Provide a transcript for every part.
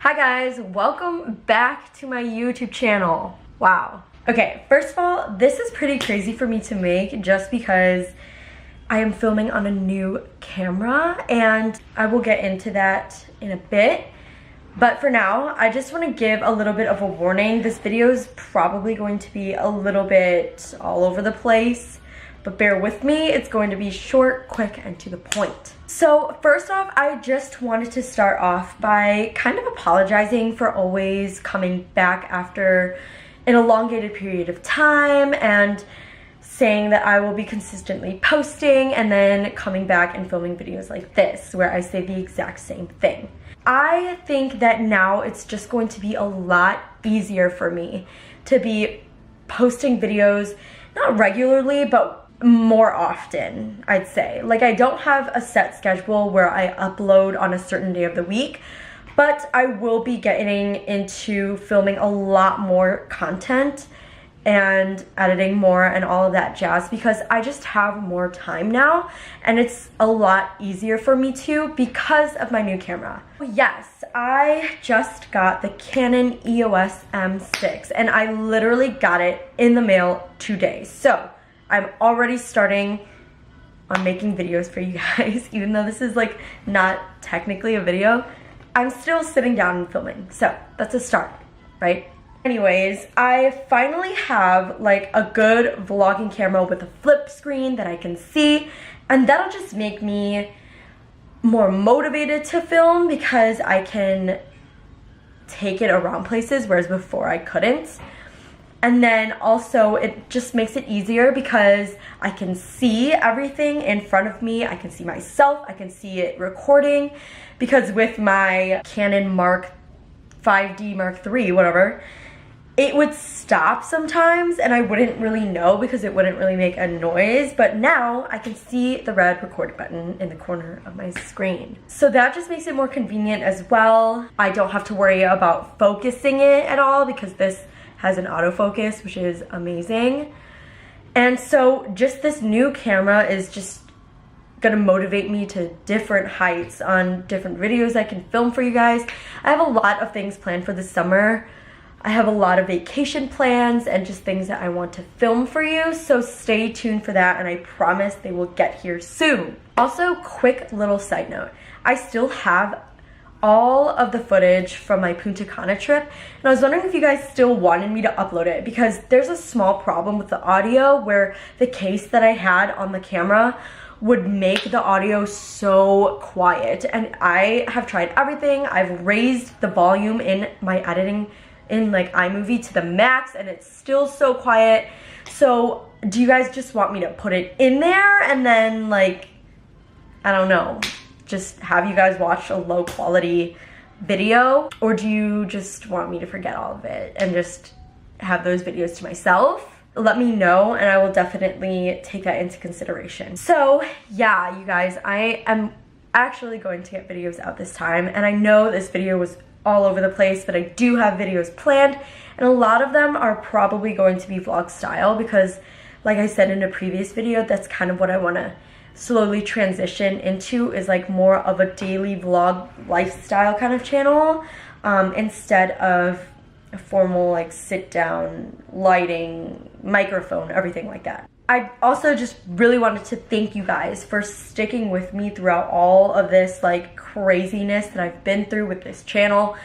Hi guys, welcome back to my YouTube channel. Wow. Okay, first of all, this is pretty crazy for me to make just because I am filming on a new camera and I will get into that in a bit. But for now, I just want to give a little bit of a warning. This video is probably going to be a little bit all over the place, but bear with me. It's going to be short, quick, and to the point. So first off, I just wanted to start off by kind of apologizing for always coming back after an elongated period of time and saying that I will be consistently posting and then coming back and filming videos like this where I say the exact same thing. I think that now it's just going to be a lot easier for me to be posting videos, not regularly, but more often, I'd say. Like, I don't have a set schedule where I upload on a certain day of the week, but I will be getting into filming a lot more content and editing more and all of that jazz because I just have more time now and it's a lot easier for me to because of my new camera. Yes, I just got the Canon EOS M6 and I literally got it in the mail today. So I'm already starting on making videos for you guys, even though this is like not technically a video. I'm still sitting down and filming, so that's a start, right? Anyways, I finally have like a good vlogging camera with a flip screen that I can see, and that'll just make me more motivated to film because I can take it around places, whereas before I couldn't. And then also it just makes it easier because I can see everything in front of me. I can see myself, I can see it recording, because with my Canon Mark 5D Mark III, whatever, it would stop sometimes and I wouldn't really know because it wouldn't really make a noise, but now I can see the red record button in the corner of my screen. So that just makes it more convenient as well. I don't have to worry about focusing it at all because this has an autofocus, which is amazing. And so just this new camera is just gonna motivate me to different heights on different videos I can film for you guys. I have a lot of things planned for the summer. I have a lot of vacation plans and just things that I want to film for you, so stay tuned for that and I promise they will get here soon. Also, quick little side note, I still have all of the footage from my Punta Cana trip and I was wondering if you guys still wanted me to upload it because there's a small problem with the audio where the case that I had on the camera would make the audio so quiet, and I have tried everything. I've raised the volume in my editing in like iMovie to the max and it's still so quiet. So do you guys just want me to put it in there and then, like, I don't know, just have you guys watch a low quality video, or do you just want me to forget all of it and just have those videos to myself? Let me know and I will definitely take that into consideration. So yeah, you guys, I am actually going to get videos out this time, and I know this video was all over the place, but I do have videos planned and a lot of them are probably going to be vlog style because, like I said in a previous video, that's kind of what I want to slowly transition into, is like more of a daily vlog lifestyle kind of channel instead of a formal like sit down lighting, microphone, everything like that. I also just really wanted to thank you guys for sticking with me throughout all of this like craziness that I've been through with this channel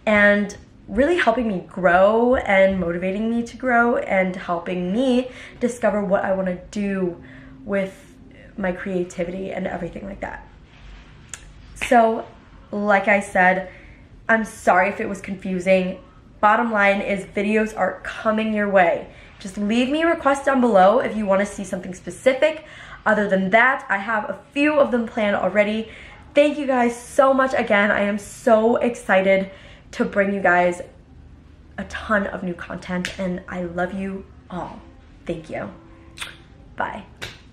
and really helping me grow and motivating me to grow and helping me discover what I want to do with my creativity and everything like that. So like I said, I'm sorry if it was confusing. Bottom line is videos are coming your way. Just leave me a request down below if you want to see something specific. Other than that, I have a few of them planned already. Thank you guys so much again. I am so excited to bring you guys a ton of new content and I love you all. Thank you. Bye.